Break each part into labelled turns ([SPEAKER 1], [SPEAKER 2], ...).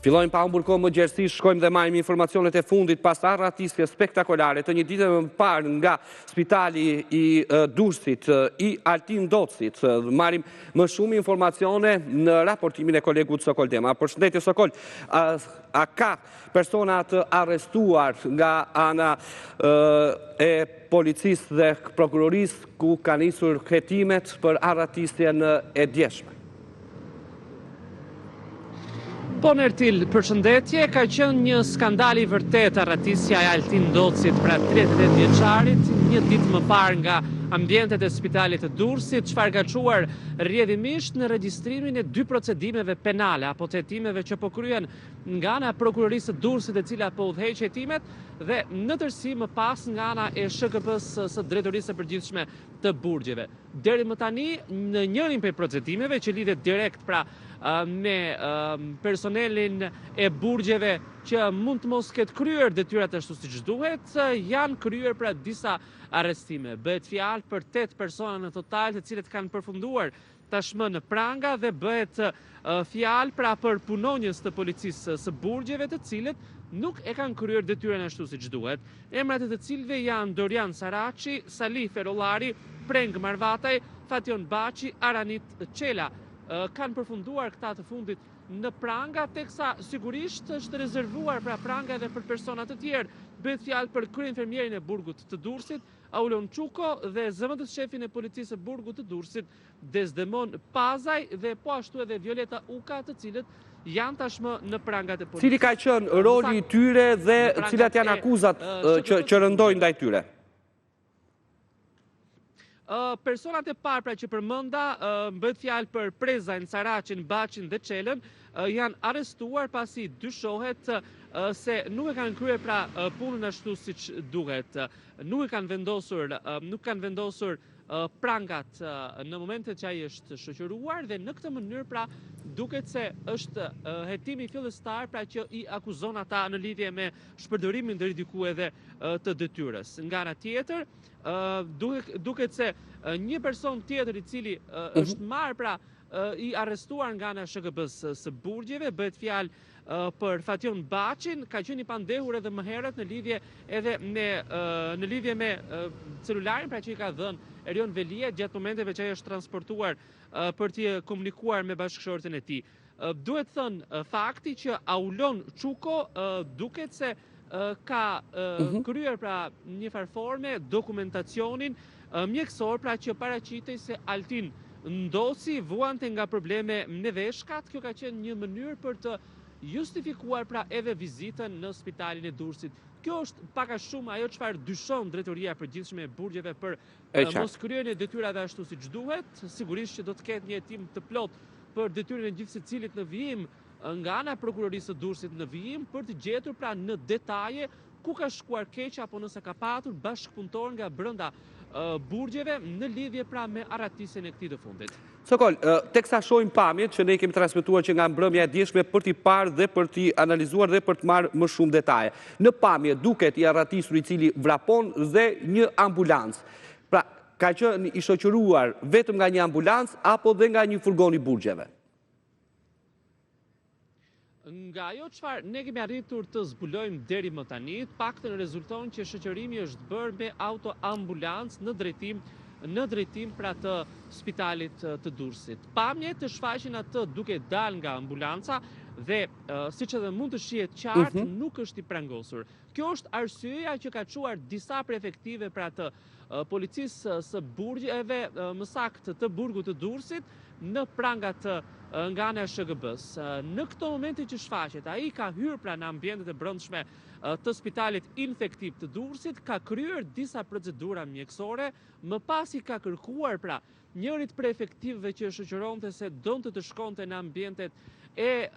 [SPEAKER 1] Fillojmë pa humbur kohë më gjerësisht, shkojmë dhe marrim informacionet e fundit pas arratisjes spektakolare të një dite më parë nga spitali i Durrësit, i Altin Docit. Marrim më shumë informacione në raportimin e kolegut Sokol Dema. Përshëndetje Sokol, a ka persona të arrestuar nga ana e policisë dhe prokurorisë ku ka nisur hetimet për arratisjen e djeshme?
[SPEAKER 2] Po Nertil, përshëndetje, ka qenë një skandal i vërtet arratisja e Altin Docit pra 38 vjeçarit, një ditë më parë nga ambientet e spitalit të Durrësit, çfarë ka çuar rrjedhimisht në regjistrimin e 2 procedimeve penale apo të hetimeve që po kryen nga ana e prokurorisë së Durrësit, e cila po udhëheq hetimet, dhe në tërësi më pas nga ana e SHKP-s së Drejtorisë së Përgjithshme të Burgjeve. Deri më tani, në njërin prej procedimeve që lidhet direkt pra me personelin e burgjeve që mund të mos ketë kryer detyrat ashtu siç duhet, janë kryer pra disa arrestime. Bëhet fjalë për 8 persona në total, të cilët kanë përfunduar tashmë në pranga, dhe bëhet fjalë pra për punonjës të policisë së burgjeve, të cilët nuk e kanë kryer detyrën ashtu siç duhet. Emrat e të cilëve janë Dorian Saraçi, Salih Ferollari, Preng Marvataj, Fation Baçi, Aranit Çela. Kanë përfunduar këta të fundit në pranga, teksa sigurisht është rezervuar pra pranga edhe për persona të tjerë. Bëhet fjalë për kryenfermierin e burgut të Durrësit, Aulon Çuko, dhe zëvendës shefin e policisë së burgut të Durrësit, Desdemon Pazaj, dhe po ashtu edhe Violeta Uka, të cilët janë tashmë në prangat e policisë.
[SPEAKER 1] Cili ka qenë roli i tyre dhe cilat janë akuzat që rëndojnë ndaj tyre?
[SPEAKER 2] Personat e parë pra që përmenda, bëhet fjalë për Prezajn, Saraçin, Baçin dhe Çelën, janë arrestuar pasi dyshohet se nuk e kanë kryer pra punën ashtu siç duhet. Nuk kanë vendosur prangat në momentet që ai është shoqëruar, dhe në këtë mënyrë pra duket se është hetimi fillestar pra që i akuzon ata në lidhje me shpërdorimin ndërrikues dhe të detyrës. Nga ana tjetër, duket se një person tjetër i cili është marrë pra i arrestuar nga ana e SHKP-s së Burgjeve, bëhet fjalë për Fation Baçin, ka qenë i pandehur edhe më herët në lidhje me celularin pra që i ka dhënë Erion Velia gjatë momenteve që ai është transportuar për të komunikuar me bashkëshorten e tij. Duhet thënë fakti që Aulon Çuko duket se ka kryer pra një farforme dokumentacionin mjekësor pra që paraqitej se Altin Doci vuante nga probleme neveshkat. Kjo ka qenë një mënyrë për të justifikuar pra edhe vizitën në spitalin e Durrësit. Kjo është pak a shumë ajo çfarë dyshon Drejtoria e Përgjithshme e Burgjeve për mos kryerjen e detyrave ashtu siç duhet. Sigurisht që do të ketë një hetim të plot për detyrën e gjithë secilit në vijim nga ana e prokurorisë së Durrësit në vijim, për të gjetur pra në detaje ku ka shkuar keq apo nëse ka patur bashkëpunëtor nga brenda burgjeve në lidhje pra me arratisjen e këtij të fundit.
[SPEAKER 1] Sokol, teksa shohim pamjet që ne kemi transmetuar që nga mbrëmja e dieshme për t'i parë dhe për t'i analizuar dhe për të marrë më shumë detaje. Në pamje duket i arratisur i cili vrapon dhe një ambulancë. Pra, ka qenë i shoqëruar vetëm nga një ambulancë apo dhe nga një furgon i burgjeve?
[SPEAKER 2] Nga ajo çfarë ne kemi arritur të zbulojmë deri më tani, paktën rezulton që shoqërimi është bërë me autoambulancë në drejtim pra të spitalit të Durrësit. Pamjet të shfaqin atë duke dalë nga ambulanca dhe siç edhe mund të shihet qartë, nuk është i prangosur. Kjo është arsyeja që ka çuar disa prefektive pra të policisë së Burgjeve, më saktë të burgut të Durrësit, në prangat nga ana e SHKP-s. Në këto momente që shfaqet, ai ka hyrë pra në ambientet e brendshme të spitalit infektiv të Durrësit, ka kryer disa procedura mjekësore, më pas i ka kërkuar pra njërit prej efektivëve që shoqëronte se donte të shkonte në ambientet e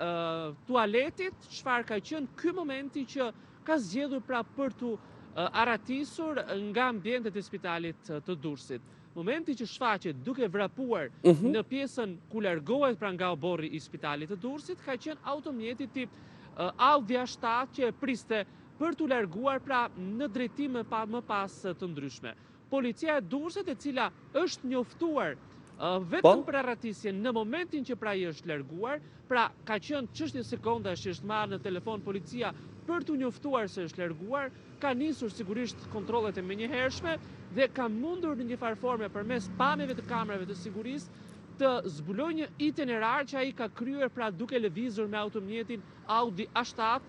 [SPEAKER 2] tualetit, çfarë ka qenë ky momenti që ka zgjedhur pra për tu arratisur nga ambientet e spitalit të Durrësit. Momenti që shfaqet duke vrapuar në pjesën ku largohet pra nga oborri i spitalit të Durrësit, ka qenë automjeti tip Audi A7 që e priste për t'u larguar pra në drejtime më pas të ndryshme. Policia e Durrësit, e cila është njoftuar Vetëm për arratisje në momentin që pra i është larguar, pra ka qenë çështje sekondash që është marrë në telefon policia për t'u njoftuar se është larguar, ka nisur sigurisht kontrollet e menjëhershme dhe ka mundur në një farë forme përmes pamjeve të kamerave të sigurisë të zbuloj një itinerar që ai ka kryer pra duke lëvizur me automjetin Audi A7,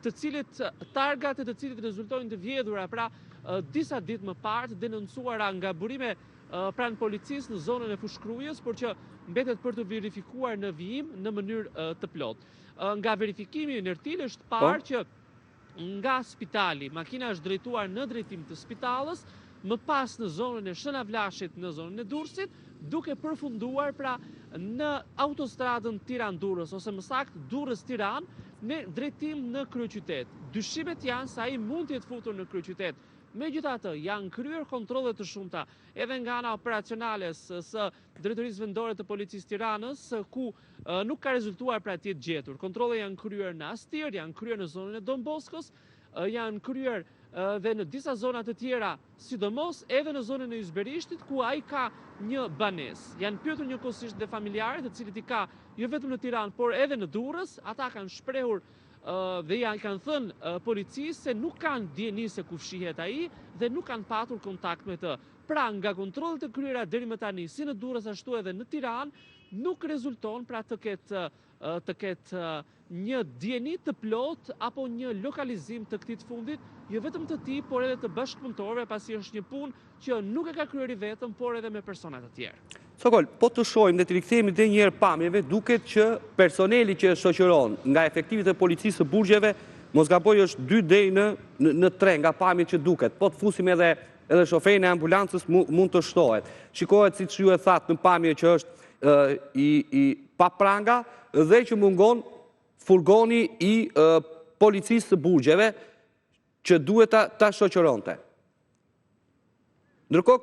[SPEAKER 2] të cilit targat e të cilit rezultojnë të vjedhura pra disa ditë më parë të denoncuara nga burime pranë policisë në zonën e Fushkrujës, por që mbetet për të verifikuar në vijim në mënyrë të plotë. Nga verifikimi në Ertil është parë që nga spitali makina është drejtuar në drejtim të spitalës, më pas në zonën e Shënavlashit në zonën e Durrësit, duke përfunduar pra në autostradën Tiranë-Durrës, ose më saktë Durrës-Tiranë, në drejtim në kryeqytet. Dyshimet janë se ai mund të jetë futur në kryeqytet. Megjithatë, janë kryer kontrolle të shumta edhe nga ana operacionale së Drejtorisë Vendore të Policisë Tiranës, ku nuk ka rezultuar pra të jetë gjetur. Kontrolle janë kryer në Astir, janë kryer në zonën e Don Boskos, janë kryer dhe në disa zona të tjera, sidomos edhe në zonën e Ysberishtit, ku ai ka një banesë. Janë pyetur njëkohësisht dhe familjarët, të cilët i ka jo vetëm në Tiranë, por edhe në Durrës. Ata kanë shprehur dhe janë kanë thënë policisë se nuk kanë dieni se ku fshihet ai dhe nuk kanë patur kontakt me të. Pra nga kontrollet e kryera deri më tani, si në Durrës ashtu edhe në Tiranë, nuk rezulton pra të ketë një dieni të plot apo një lokalizim të këtij fundit, jo vetëm të tij, por edhe të bashkëpunëtorëve, pasi është një punë që nuk e ka kryer i vetëm, por edhe me persona të tjerë.
[SPEAKER 1] Sokol, po të shohim dhe të rikthehemi edhe një herë pamjeve, duket që personeli që shoqëron nga efektivit e policisë së Burgjeve, mos gaboj është 2 deri në 3 nga pamjet që duket. Po të fusim edhe shoferin e ambulancës mund të shtohet. Shikohet siç ju e thatë në pamje që është i pa pranga dhe që mungon furgoni i policisë së Burgjeve që duhet ta shoqëronte. Ndërkohë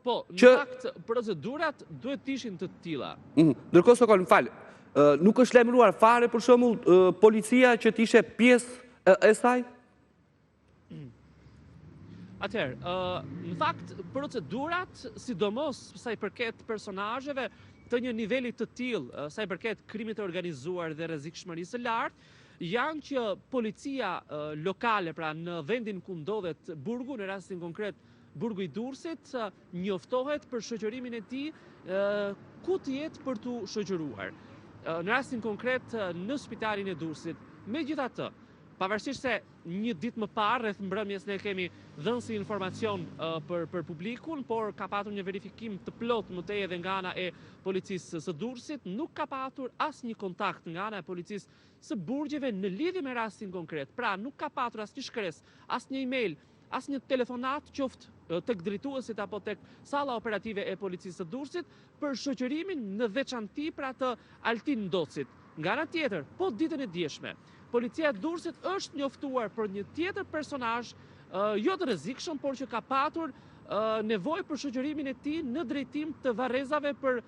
[SPEAKER 2] po, në fakt, procedurat duhet të ishin të tilla.
[SPEAKER 1] Ndërkohë, Sokol, më fal, nuk është lajmëruar fare për shembull policia që të ishte pjesë e saj?
[SPEAKER 2] Atëherë, në fakt, procedurat, sidomos sa i përket personazheve të një niveli të tillë, sa i përket krimit të organizuar dhe rrezikshmërisë së lartë, janë që policia lokale, pra në vendin ku ndodhet burgu, në rastin konkret burgu i Durrësit, njoftohet për shoqërimin e tij ku të jetë për t'u shoqëruar. Në rastin konkret në spitalin e Durrësit. Megjithatë, pavarësisht se një ditë më parë, rreth mbrëmjes, ne kemi dhënë si informacion për publikun, por ka patur një verifikim të plotë më tej edhe nga ana e policisë së Durrësit, nuk ka patur asnjë kontakt nga ana e policisë së Burgjeve në lidhje me rastin konkret. Pra, nuk ka patur asnjë shkresë, asnjë email, asnjë telefonat, qoftë tek drejtuesit apo tek salla operative e policisë së Durrësit për shoqërimin në veçanti pra të Altin Ndocit. Nga ana tjetër, po ditën e djeshme, policia e Durrësit është njoftuar për një tjetër personazh jo të rrezikshëm, por që ka patur nevojë për shoqërimin e tij në drejtim të varrezave për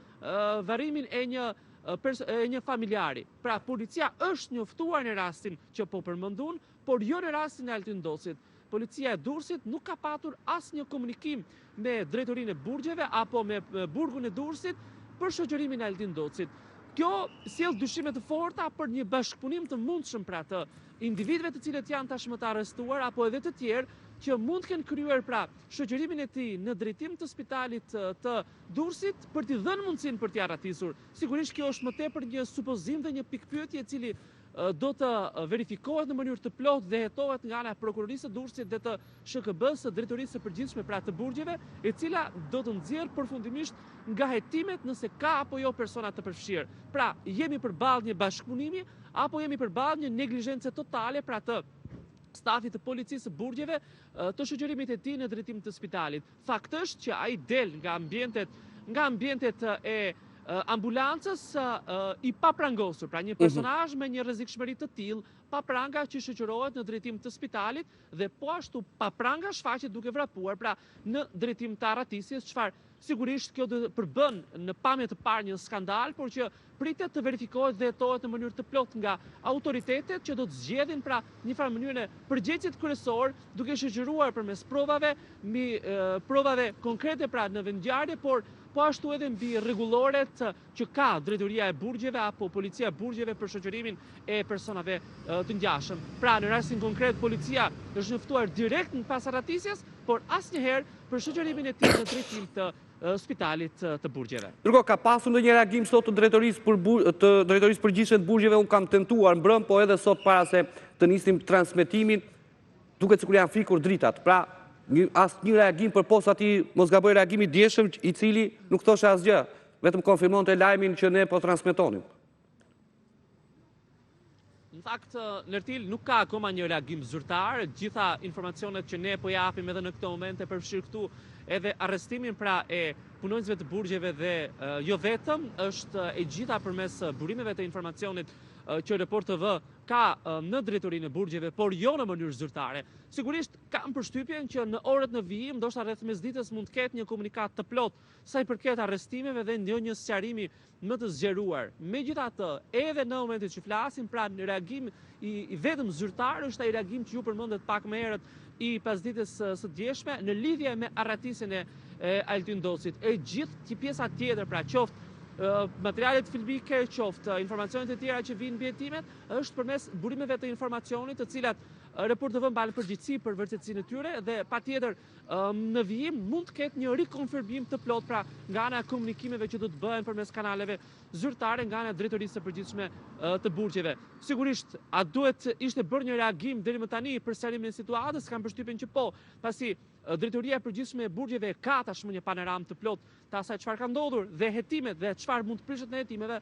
[SPEAKER 2] varrimin e një familjari. Pra, policia është njoftuar në rastin që po përmendun, por jo në rastin e Altin Ndocit. Policia e Durrësit nuk ka patur asnjë komunikim me drejtorinë e Burgjeve apo me burgun e Durrësit për shoqërimin e Altin Ndocit. Kjo sjell dyshime të forta për një bashkëpunim të mundshëm pra të individëve të cilët janë tashmë të arrestuar apo edhe të tjerë që mund të kenë kryer pra shoqërimin e tij në drejtim të spitalit të Durrësit për t'i dhënë mundësinë për t'i arratisur. Sigurisht kjo është më tepër një supozim dhe një pikpyetje e cili do të verifikohet në mënyrë të plotë dhe hetohet nga ana e prokurorisë së Durrësit dhe të SHKB-s së Drejtorisë së Përgjithshme pra të Burgjeve, e cila do të nxjerrë përfundimisht nga hetimet nëse ka apo jo persona të përfshirë. Pra, jemi përballë një bashkëpunimi apo jemi përballë një neglizhence totale pra të stafit të policisë së Burgjeve të shoqërimit e tij në drejtim të spitalit. Fakt është që ai del nga ambientet e ambulancës i paprangosur, pra një personazh me një rrezikshmëri të tillë, papranga që shoqërohet në drejtim të spitalit dhe po ashtu papranga shfaqet duke vrapuar pra në drejtim të arratisjes, çfarë sigurisht kjo do të përbën në pamje të parë një skandal, por që pritet të verifikohet dhe hetohet në mënyrë të plotë nga autoritetet që do të zgjedhin pra një farë mënyrë përgjegjësit kryesor, duke shoqëruar përmes provave konkrete pra në vendngjarje, por po ashtu edhe mbi rregulloret që ka drejtoria e burgjeve apo policia e burgjeve për shoqërimin e personave të ngjashëm. Pra, në rastin konkret, policia është njoftuar direkt në pas arratisjes, por asnjëherë për shoqërimin e tij në drejtim të spitalit të burgjeve.
[SPEAKER 1] Ndërkohë, ka pasur ndonjë reagim sot të drejtorisë përgjithshme të burgjeve? Unë kam tentuar mbrëm, po edhe sot para se të nisim transmetimin, duket sikur janë fikur dritat. Pra, asnjë reagim përposa atij mos gaboj reagimi i dieshëm, i cili nuk thoshte asgjë, vetëm konfirmonte lajmin që ne po transmetonim.
[SPEAKER 2] Në fakt, Lertil, nuk ka akoma një reagim zyrtar. Gjitha informacionet që ne po japim edhe në këto momente përfshir këtu edhe arrestimin pra e punonjësve të burgjeve dhe jo vetëm, është e gjitha përmes burimeve të informacionit që Report TV ka në drejtorinë e burgjeve, por jo në mënyrë zyrtare. Sigurisht kam përshtypjen që në orët në vijim, ndoshta rreth mesditës mund të ketë një komunikat të plot sa i përket arrestimeve dhe një sqarimi më të zgjeruar. Megjithatë, edhe në momentin që flasim, pra në reagim i vetëm zyrtar është ai reagim që ju përmendet pak më herët i pasditës së djeshme në lidhje me arratisjen e Altin Docit. E gjithë pjesa tjetër, pra qoftë materialet filmike, qoftë informacionet e tjera që vinë mbi hetimet, është përmes burimeve të informacionit, të cilat Report TV mban përgjegjësi për vërtetësinë e tyre dhe patjetër në vijim mund të ketë një rikonfirmim të plot pra nga ana e komunikimeve që do të bëhen përmes kanaleve zyrtare nga ana e drejtorisë së përgjithshme të burgjeve. Sigurisht, a duhet ishte bërë një reagim deri më tani për sqarimin e situatës? Kam përshtypjen që po, pasi drejtoria e përgjithshme e burgjeve ka tashmë një panoramë të plot të asaj çfarë ka ndodhur dhe hetimet dhe çfarë mund të prishet në hetimeve,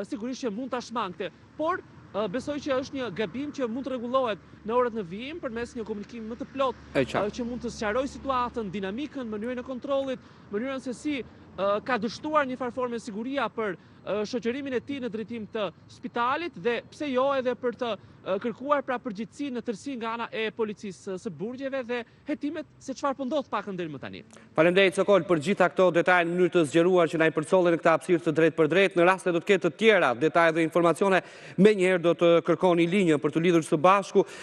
[SPEAKER 2] sigurisht që mund ta shmangte. Por besoj që është një gabim që mund të rregullohet në orët në vijim përmes një komunikimi më të plot që mund të sqarojë situatën, dinamikën, mënyrën e kontrollit, mënyrën se si ka dështuar një farë forme siguria për shoqërimin e tij në drejtim të spitalit dhe pse jo edhe për të kërkuar pra përgjegjësi në tërësi nga ana e policisë së burgjeve dhe hetimet se çfarë po ndodh pakën deri më tani.
[SPEAKER 1] Faleminderit Sokol për gjitha këto detaje në mënyrë të zgjeruar që na i përcollen në këtë hapësirë të drejtë për drejtë. Në rast se do të ketë të tjera detaje dhe informacione, menjëherë do të kërkoni linjë për të lidhur së bashku.